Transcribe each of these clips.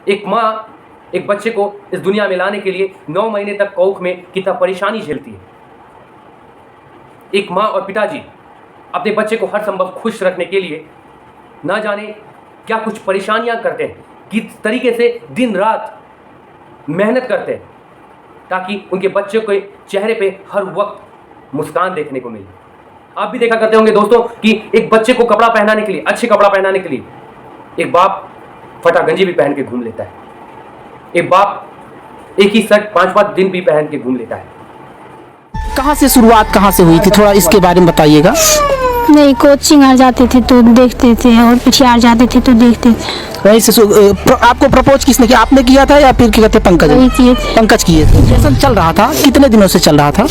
एक माँ एक बच्चे को इस दुनिया में लाने के लिए 9 महीने तक कोख में कितना परेशानी झेलती है। एक माँ और पिताजी अपने बच्चे को हर संभव खुश रखने के लिए ना जाने क्या कुछ परेशानियां करते हैं, किस तरीके से दिन रात मेहनत करते हैं ताकि उनके बच्चे के चेहरे पे हर वक्त मुस्कान देखने को मिले। आप भी देखा करते होंगे दोस्तों कि एक बच्चे को कपड़ा पहनाने के लिए, अच्छे कपड़ा पहनाने के लिए एक बाप फटा गंजी भी पहन के घूम लेता है, एक बाप एक ही शर्ट 5-5 दिन भी पहन के घूम लेता है। कहाँ से शुरुआत कहाँ से हुई थी, थोड़ा इसके बारे में बताइएगा। नहीं, कोचिंग आ जाते थे तो देखते थे और पिछाड़ जाते थे तो देखते थे। वहीं से आपको प्रपोज किसने किया, आपने किया था या फिर क्या कहते पंकज? वही किए थे। पंकज किए थे। रिलेशन चल रहा था, कितने दिनों से चल रहा था?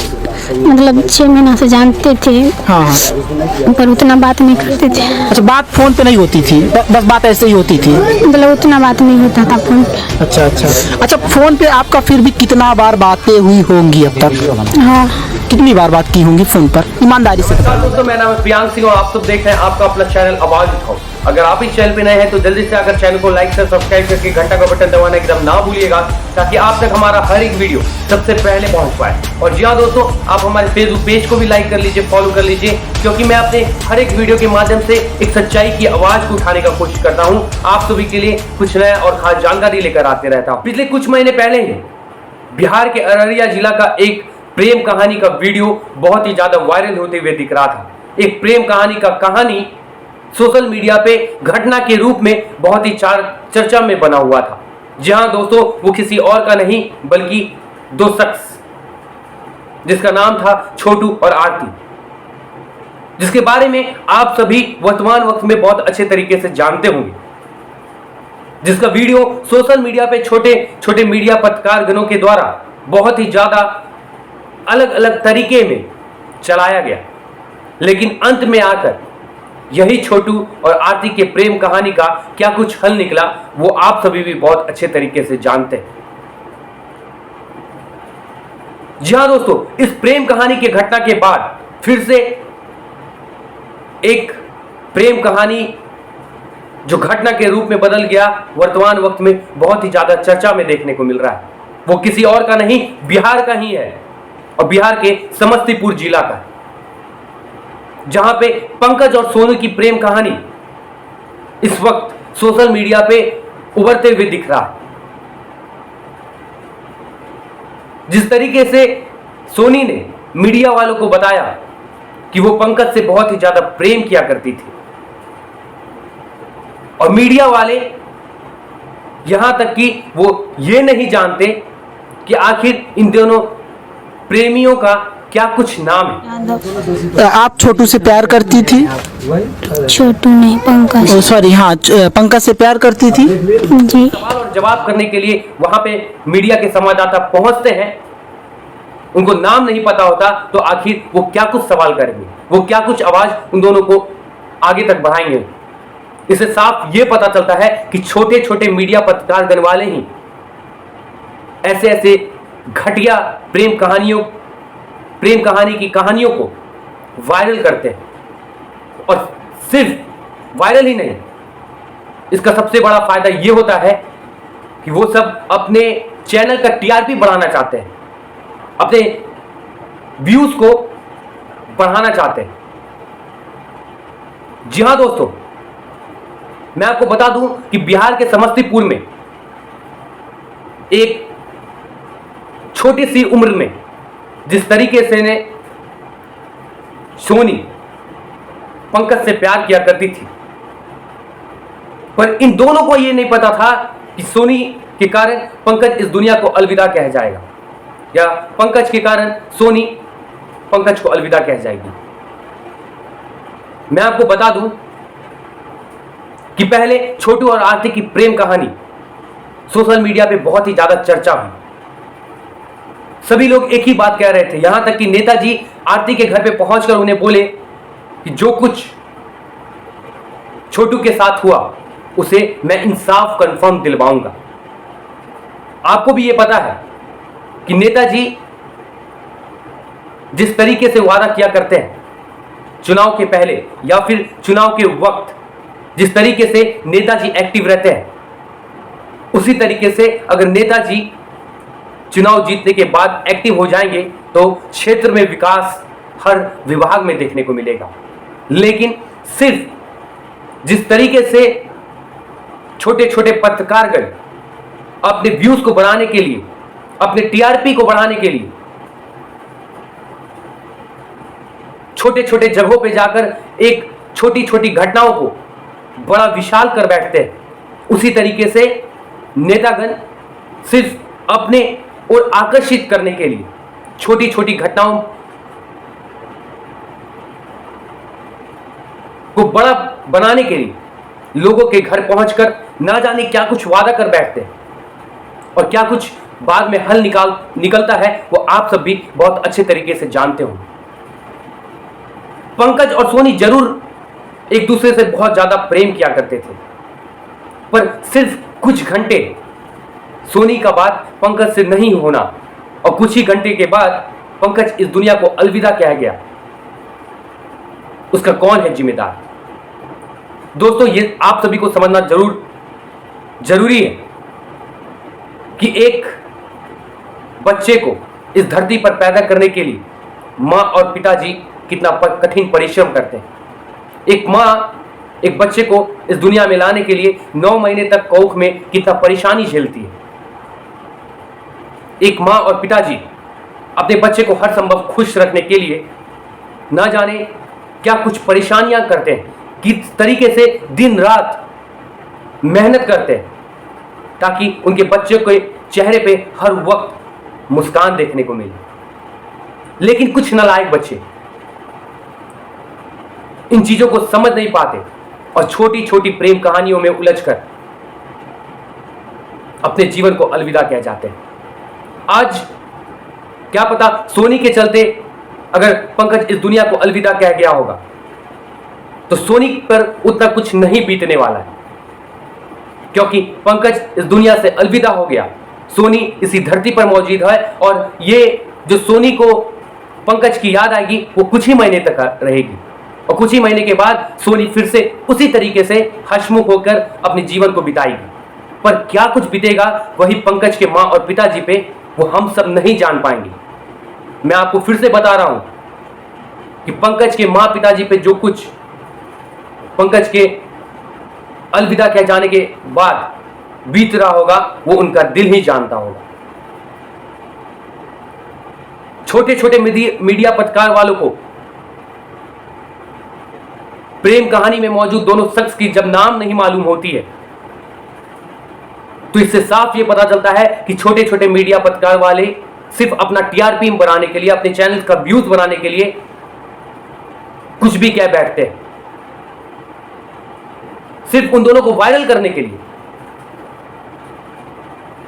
मतलब 6 महीना से जानते थे। हाँ हाँ। पर उतना बात नहीं करते थे। अच्छा, बात फोन पे नहीं होती थी, बस बात ऐसे ही होती थी? मतलब उतना बात नहीं होता था फोन पे। अच्छा, फोन पे आपका फिर भी कितना बार बातें हुई होंगी अब तक? हाँ। कितनी बार बात की होंगी फोन पर, ईमानदारी से? दोस्तों, मेरा नाम है प्रियांक सिंह और आप सब देख रहे हैं आपका अपना चैनल आवाज उठाओ। अगर आप इस चैनल पे नए हैं तो जल्दी से आकर चैनल को लाइक से सब्सक्राइब करके घंटा का बटन दबाना एकदम ना भूलिएगा ताकि आप तक हमारा हर एक वीडियो सबसे पहले पहुंच पाए। और जी हाँ दोस्तों, आप हमारे फेसबुक पेज को भी लाइक कर लीजिए, फॉलो कर लीजिए, क्योंकि मैं अपने हर एक वीडियो के माध्यम से एक सच्चाई की आवाज को उठाने का कोशिश करता हूँ। आप सभी के लिए कुछ नया और खास जानकारी लेकर आते रहता हूँ। पिछले कुछ महीने पहले ही बिहार के अररिया जिला का एक प्रेम कहानी का वीडियो बहुत ही ज्यादा वायरल होते हुए दिख रहा था। एक प्रेम कहानी का कहानी सोशल मीडिया पे घटना के रूप में बहुत ही चर्चा में बना हुआ था। जी हाँ दोस्तों, वो किसी और का नहीं बल्कि 2 शख्स जिसका नाम था छोटू और आरती, जिसके बारे में आप सभी वर्तमान वक्त में बहुत अच्छे तरीके से जानते होंगे, जिसका वीडियो सोशल मीडिया पे छोटे छोटे मीडिया पत्रकारगणों के द्वारा बहुत ही ज्यादा अलग अलग तरीके में चलाया गया। लेकिन अंत में आकर यही छोटू और आरती के प्रेम कहानी का क्या कुछ हल निकला वो आप सभी भी बहुत अच्छे तरीके से जानते हैं। जी हाँ दोस्तों, इस प्रेम कहानी के घटना के बाद फिर से एक प्रेम कहानी जो घटना के रूप में बदल गया, वर्तमान वक्त में बहुत ही ज्यादा चर्चा में देखने को मिल रहा है। वो किसी और का नहीं, बिहार का ही है और बिहार के समस्तीपुर जिला का है, जहां पे पंकज और सोनू की प्रेम कहानी इस वक्त सोशल मीडिया पे उभरते हुए दिख रहा है। जिस तरीके से सोनी ने मीडिया वालों को बताया कि वो पंकज से बहुत ही ज्यादा प्रेम किया करती थी, और मीडिया वाले यहां तक कि वो ये नहीं जानते कि आखिर इन दोनों प्रेमियों का क्या कुछ नाम है। आप छोटू से प्यार करती थी? छोटू नहीं, पंकज। सॉरी, हाँ, पंकज से प्यार करती थी जी। सवाल और जवाब करने के लिए वहां पे मीडिया के संवाददाता पहुंचते हैं, उनको नाम नहीं पता होता तो आखिर वो क्या कुछ सवाल करेंगे, वो क्या कुछ आवाज उन दोनों को आगे तक बढ़ाएंगे। इससे साफ ये पता चलता है कि छोटे छोटे मीडिया पत्रकारगण वाले ही ऐसे ऐसे घटिया प्रेम कहानी की कहानियों को वायरल करते हैं। और सिर्फ वायरल ही नहीं, इसका सबसे बड़ा फायदा यह होता है कि वो सब अपने चैनल का टीआरपी बढ़ाना चाहते हैं, अपने व्यूज को बढ़ाना चाहते हैं। जी हां दोस्तों, मैं आपको बता दूं कि बिहार के समस्तीपुर में एक छोटी सी उम्र में जिस तरीके से ने सोनी पंकज से प्यार किया करती थी, पर इन दोनों को यह नहीं पता था कि सोनी के कारण पंकज इस दुनिया को अलविदा कह जाएगा, या पंकज के कारण सोनी पंकज को अलविदा कह जाएगी। मैं आपको बता दूं कि पहले छोटू और आरती की प्रेम कहानी सोशल मीडिया पे बहुत ही ज्यादा चर्चा हुई। सभी लोग एक ही बात कह रहे थे, यहां तक कि नेताजी आरती के घर पे पहुंचकर उन्हें बोले कि जो कुछ छोटू के साथ हुआ उसे मैं इंसाफ कंफर्म दिलवाऊंगा। आपको भी यह पता है कि नेताजी जिस तरीके से वादा किया करते हैं चुनाव के पहले या फिर चुनाव के वक्त, जिस तरीके से नेताजी एक्टिव रहते हैं, उसी तरीके से अगर नेताजी चुनाव जीतने के बाद एक्टिव हो जाएंगे तो क्षेत्र में विकास हर विभाग में देखने को मिलेगा। लेकिन सिर्फ जिस तरीके से छोटे छोटे पत्रकारगण अपने व्यूज को बढ़ाने के लिए, अपने टीआरपी को बढ़ाने के लिए छोटे छोटे जगहों पे जाकर एक छोटी छोटी घटनाओं को बड़ा विशाल कर बैठते हैं, उसी तरीके से नेतागण सिर्फ अपने और आकर्षित करने के लिए छोटी छोटी घटनाओं को बड़ा बनाने के लिए लोगों के घर पहुंचकर ना जाने क्या कुछ वादा कर बैठते हैं और क्या कुछ बाद में हल निकलता है वो आप सब भी बहुत अच्छे तरीके से जानते होंगे। पंकज और सोनी जरूर एक दूसरे से बहुत ज्यादा प्रेम किया करते थे, पर सिर्फ कुछ घंटे सोनी का बात पंकज से नहीं होना और कुछ ही घंटे के बाद पंकज इस दुनिया को अलविदा कह गया, उसका कौन है जिम्मेदार? दोस्तों, ये आप सभी को समझना जरूरी है कि एक बच्चे को इस धरती पर पैदा करने के लिए माँ और पिताजी कितना कठिन परिश्रम करते हैं। एक माँ एक बच्चे को इस दुनिया में लाने के लिए 9 महीने तक कोख में कितना परेशानी झेलती है। एक माँ और पिताजी अपने बच्चे को हर संभव खुश रखने के लिए ना जाने क्या कुछ परेशानियां करते हैं, किस तरीके से दिन रात मेहनत करते हैं ताकि उनके बच्चे के चेहरे पे हर वक्त मुस्कान देखने को मिले। लेकिन कुछ नालायक बच्चे इन चीजों को समझ नहीं पाते और छोटी छोटी प्रेम कहानियों में उलझकर अपने जीवन को अलविदा कह जाते हैं। आज क्या पता सोनी के चलते अगर पंकज इस दुनिया को अलविदा कह गया होगा तो सोनी पर उतना कुछ नहीं बीतने वाला है, क्योंकि पंकज इस दुनिया से अलविदा हो गया, सोनी इसी धरती पर मौजूद है और ये जो सोनी को पंकज की याद आएगी वो कुछ ही महीने तक रहेगी और कुछ ही महीने के बाद सोनी फिर से उसी तरीके से हंसमुख होकर अपने जीवन को बिताएगी। पर क्या कुछ बीतेगा वही पंकज के माँ और पिताजी पे, वो हम सब नहीं जान पाएंगे। मैं आपको फिर से बता रहा हूं कि पंकज के माँ पिताजी पे जो कुछ पंकज के अलविदा कह जाने के बाद बीत रहा होगा वो उनका दिल ही जानता होगा। छोटे छोटे मीडिया पत्रकार वालों को प्रेम कहानी में मौजूद दोनों शख्स की जब नाम नहीं मालूम होती है तो इससे साफ ये पता चलता है कि छोटे छोटे मीडिया पत्रकार वाले सिर्फ अपना टीआरपी बनाने के लिए, अपने चैनल का व्यूज बनाने के लिए कुछ भी कह बैठते हैं, सिर्फ उन दोनों को वायरल करने के लिए,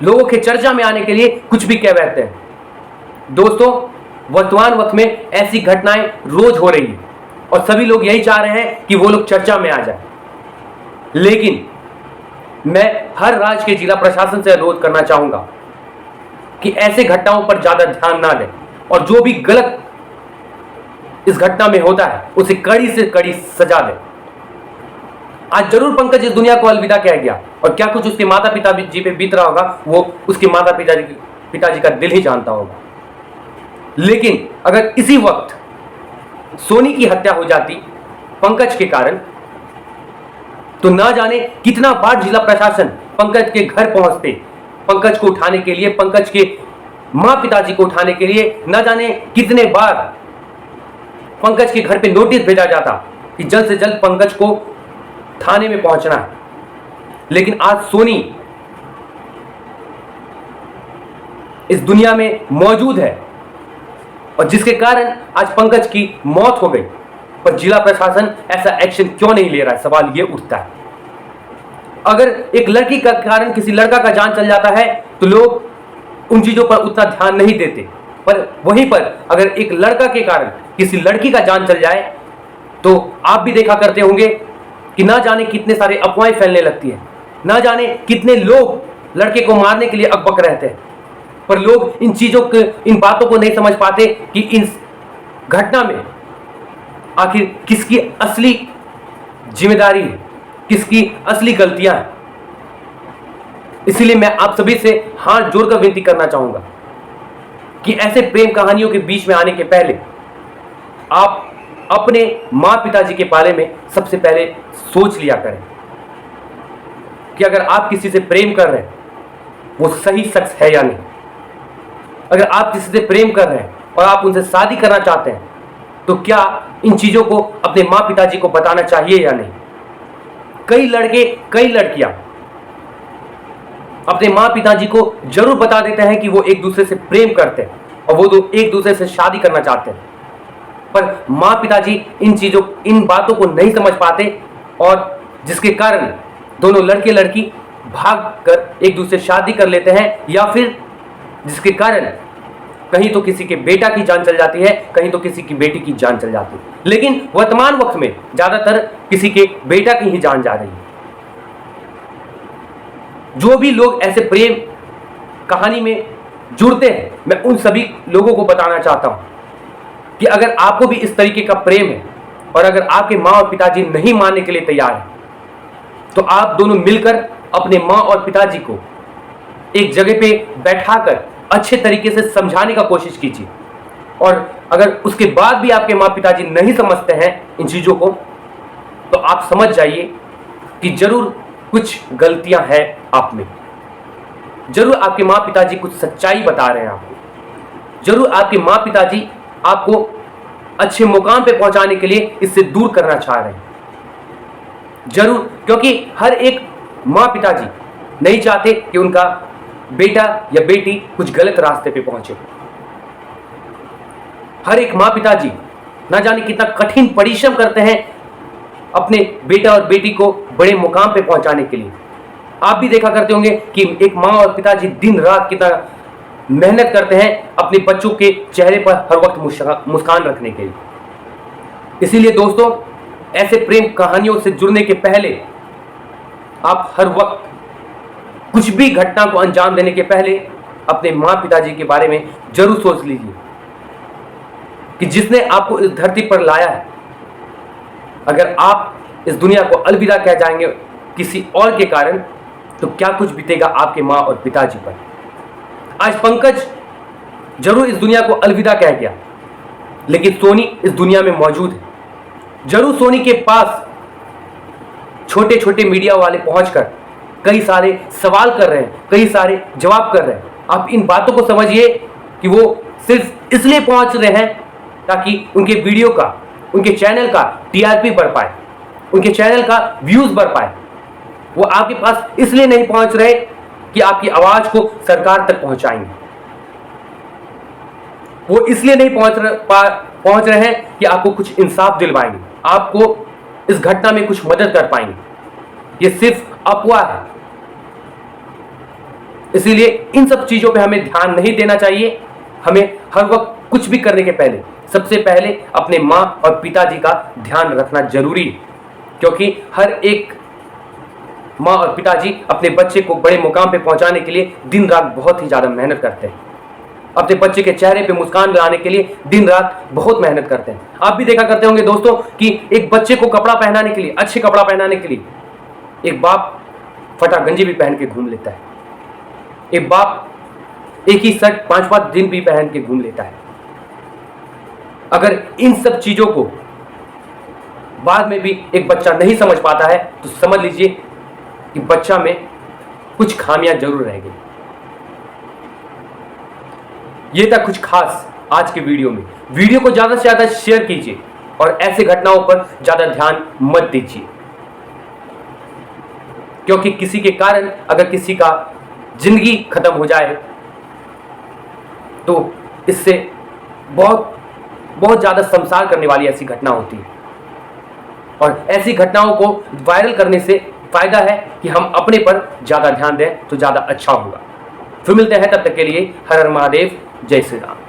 लोगों के चर्चा में आने के लिए कुछ भी कह बैठते हैं। दोस्तों, वर्तमान वक्त में ऐसी घटनाएं रोज हो रही है और सभी लोग यही चाह रहे हैं कि वो लोग चर्चा में आ जाए। लेकिन मैं हर राज्य के जिला प्रशासन से अनुरोध करना चाहूंगा कि ऐसे घटनाओं पर ज्यादा ध्यान ना दें और जो भी गलत इस घटना में होता है उसे कड़ी से कड़ी सजा दें। आज जरूर पंकज इस दुनिया को अलविदा कह गया और क्या कुछ उसके माता पिता जी पे बीत रहा होगा वो उसके माता पिताजी का दिल ही जानता होगा। लेकिन अगर इसी वक्त सोनी की हत्या हो जाती पंकज के कारण तो ना जाने कितना बार जिला प्रशासन पंकज के घर पहुंचते, पंकज को उठाने के लिए, पंकज के मां पिताजी को उठाने के लिए ना जाने कितने बार पंकज के घर पे नोटिस भेजा जाता कि जल्द से जल्द पंकज को थाने में पहुंचना है। लेकिन आज सोनी इस दुनिया में मौजूद है और जिसके कारण आज पंकज की मौत हो गई, पर जिला प्रशासन ऐसा एक्शन क्यों नहीं ले रहा है, सवाल ये उठता है। अगर एक लड़की का कारण किसी लड़का का जान चल जाता है तो लोग उन चीजों पर उतना ध्यान नहीं देते, पर वहीं पर अगर एक लड़का के कारण किसी लड़की का जान चल जाए तो आप भी देखा करते होंगे कि ना जाने कितने सारे अफवाहें फैलने लगती है, ना जाने कितने लोग लड़के को मारने के लिए अकबक रहते हैं। पर लोग इन चीजों के, इन बातों को नहीं समझ पाते कि इन घटना में आखिर किसकी असली जिम्मेदारी है, किसकी असली गलतियां हैं। इसीलिए मैं आप सभी से हाथ जोड़कर विनती करना चाहूंगा कि ऐसे प्रेम कहानियों के बीच में आने के पहले आप अपने माँ पिताजी के बारे में सबसे पहले सोच लिया करें कि अगर आप किसी से प्रेम कर रहे हैं वो सही शख्स है या नहीं। अगर आप किसी से प्रेम कर रहे हैं और आप उनसे शादी करना चाहते हैं तो क्या इन चीजों को अपने माँ पिताजी को बताना चाहिए या नहीं। कई लड़के कई लड़कियां अपने माँ पिताजी को जरूर बता देते हैं कि वो एक दूसरे से प्रेम करते हैं और वो एक दूसरे से शादी करना चाहते हैं, पर माँ पिताजी इन बातों को नहीं समझ पाते और जिसके कारण दोनों लड़के लड़की भाग कर एक दूसरे से शादी कर लेते हैं, या फिर जिसके कारण कहीं तो किसी के बेटा की जान चल जाती है, कहीं तो किसी की बेटी की जान चल जाती है। लेकिन वर्तमान वक्त में ज्यादातर किसी के बेटा की ही जान जा रही है। जो भी लोग ऐसे प्रेम कहानी में जुड़ते हैं, मैं उन सभी लोगों को बताना चाहता हूं कि अगर आपको भी इस तरीके का प्रेम है और अगर आपके माँ और पिताजी नहीं मानने के लिए तैयार हैं, तो आप दोनों मिलकर अपने माँ और पिताजी को एक जगह पे बैठाकर अच्छे तरीके से समझाने का कोशिश कीजिए। और अगर उसके बाद भी आपके माँ पिताजी नहीं समझते हैं इन चीज़ों को, तो आप समझ जाइए कि जरूर कुछ गलतियां हैं आप में। जरूर आपके माँ पिताजी कुछ सच्चाई बता रहे हैं आपको। जरूर आपके माँ पिताजी आपको अच्छे मुकाम पे पहुंचाने के लिए इससे दूर करना चाह रहे हैं। जरूर, क्योंकि हर एक माँ पिताजी नहीं चाहते कि उनका बेटा या बेटी कुछ गलत रास्ते पे पहुंचे। हर एक माँ पिताजी ना जाने कितना कठिन परिश्रम करते हैं अपने बेटा और बेटी को बड़े मुकाम पे पहुंचाने के लिए। आप भी देखा करते होंगे कि एक माँ और पिताजी दिन रात कितना मेहनत करते हैं अपने बच्चों के चेहरे पर हर वक्त मुस्कान रखने के लिए। इसीलिए दोस्तों, ऐसे प्रेम कहानियों से जुड़ने के पहले आप हर वक्त कुछ भी घटना को अंजाम देने के पहले अपने माँ पिताजी के बारे में जरूर सोच लीजिए कि जिसने आपको इस धरती पर लाया है, अगर आप इस दुनिया को अलविदा कह जाएंगे किसी और के कारण, तो क्या कुछ बीतेगा आपके माँ और पिताजी पर। आज पंकज जरूर इस दुनिया को अलविदा कह गया, लेकिन सोनी इस दुनिया में मौजूद है। जरूर सोनी के पास छोटे छोटे मीडिया वाले पहुंचकर कई सारे सवाल कर रहे हैं, कई सारे जवाब कर रहे हैं। आप इन बातों को समझिए कि वो सिर्फ इसलिए पहुंच रहे हैं ताकि उनके वीडियो का, उनके चैनल का टीआरपी बढ़ पाए, उनके चैनल का व्यूज बढ़ पाए। वो आपके पास इसलिए नहीं पहुंच रहे कि आपकी आवाज को सरकार तक पहुंचाएंगे। वो इसलिए नहीं पहुंच रहे हैं कि आपको कुछ इंसाफ दिलवाएंगे, आपको इस घटना में कुछ मदद कर पाएंगे। ये सिर्फ अफवाह है। इसीलिए इन सब चीजों पे हमें ध्यान नहीं देना चाहिए। हमें हर वक्त कुछ भी करने के पहले सबसे पहले अपने माँ और पिताजी का ध्यान रखना जरूरी है, क्योंकि हर एक माँ और पिताजी अपने बच्चे को बड़े मुकाम पे पहुंचाने के लिए दिन रात बहुत ही ज्यादा मेहनत करते हैं। अपने बच्चे के चेहरे पे मुस्कान लाने के लिए दिन रात बहुत मेहनत करते हैं। आप भी देखा करते होंगे दोस्तों कि एक बच्चे को कपड़ा पहनाने के लिए, अच्छे कपड़ा पहनाने के लिए एक बाप फटा गंजी भी पहन के घूम लेता है। एक बाप एक ही शर्ट 5-5 दिन भी पहन के घूम लेता है। अगर इन सब चीजों को बाद में भी एक बच्चा नहीं समझ पाता है, तो समझ लीजिए कि बच्चा में कुछ खामियां जरूर रह गई। ये था कुछ खास आज के वीडियो में। वीडियो को ज्यादा से ज्यादा शेयर कीजिए और ऐसे घटनाओं पर ज्यादा ध्यान मत दीजिए, क्योंकि किसी के कारण अगर किसी का जिंदगी खत्म हो जाए तो इससे बहुत बहुत ज्यादा संसार करने वाली ऐसी घटना होती है। और ऐसी घटनाओं को वायरल करने से फायदा है कि हम अपने पर ज्यादा ध्यान दें तो ज्यादा अच्छा होगा। फिर मिलते हैं, तब तक के लिए हर हर महादेव, जय श्री राम।